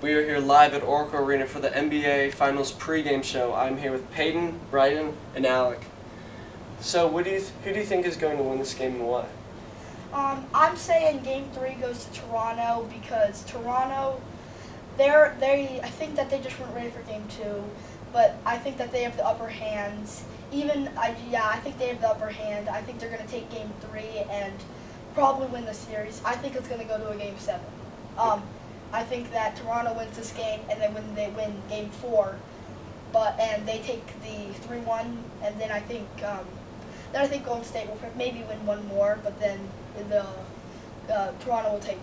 We are here live at Oracle Arena for the NBA Finals pregame show. I'm here with Peyton, Bryden, and Alec. So, who do you think is going to win this game and why? I'm saying Game 3 goes to Toronto because Toronto, I think that they just weren't ready for Game 2, but I think that they have the upper hands. I think they have the upper hand. I think they're going to take Game 3 and probably win the series. I think it's going to go to a Game 7. I think that Toronto wins this game, and then when they win Game 4, and they take the 3-1, and then I think Golden State will maybe win one more, but then Toronto will take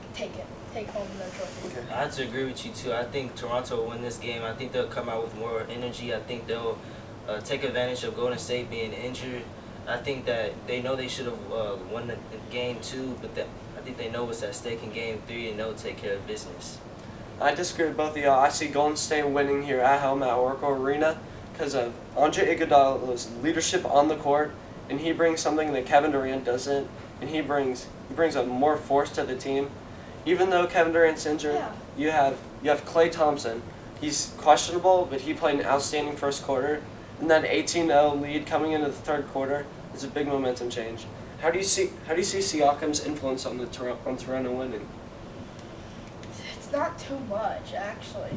home their trophy. Okay. I have to agree with you too. I think Toronto will win this game. I think they'll come out with more energy. I think they'll take advantage of Golden State being injured. I think that they know they should have won the game 2, but I think they know what's at stake in Game 3, and they'll take care of business. I disagree with both of y'all. I see Golden State winning here at home at Oracle Arena because of Andre Iguodala's leadership on the court, and he brings something that Kevin Durant doesn't, and he brings a more force to the team. Even though Kevin Durant's injured, you have Klay Thompson. He's questionable, but he played an outstanding first quarter, and that 18-0 lead coming into the third quarter is a big momentum change. How do you see Siakam's influence on Toronto winning? It's not too much, actually.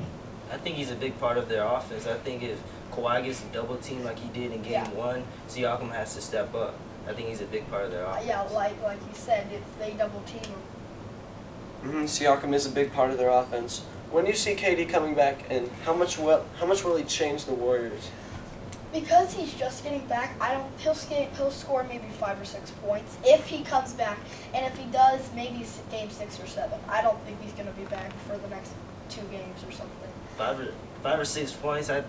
I think he's a big part of their offense. I think if Kawhi gets double teamed like he did in Game 1, Siakam has to step up. I think he's a big part of their offense. Like you said, if they double team him. Siakam is a big part of their offense. When you see KD coming back, and how much will he change the Warriors? Because he's just getting back, he'll score maybe 5 or 6 points if he comes back, and if he does, maybe Game 6 or 7. I don't think he's going to be back for the next 2 games or something. 5 or 6 points. I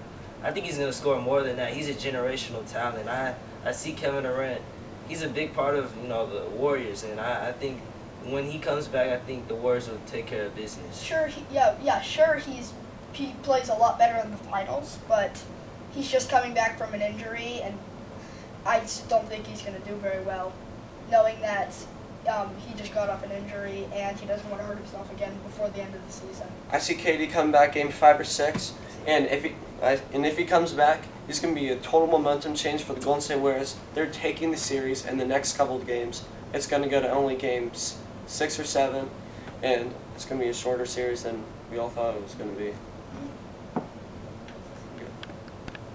think he's going to score more than that. He's a generational talent. I see Kevin Durant. He's a big part of the Warriors, and I think when he comes back, I think the Warriors will take care of business. Sure, he plays a lot better in the finals, but he's just coming back from an injury, and I just don't think he's going to do very well, knowing that he just got off an injury and he doesn't want to hurt himself again before the end of the season. I see KD come back Game 5 or 6, and if he comes back, he's going to be a total momentum change for the Golden State Warriors. They're taking the series, and the next couple of games, it's going to go to only Games 6 or 7, and it's going to be a shorter series than we all thought it was going to be.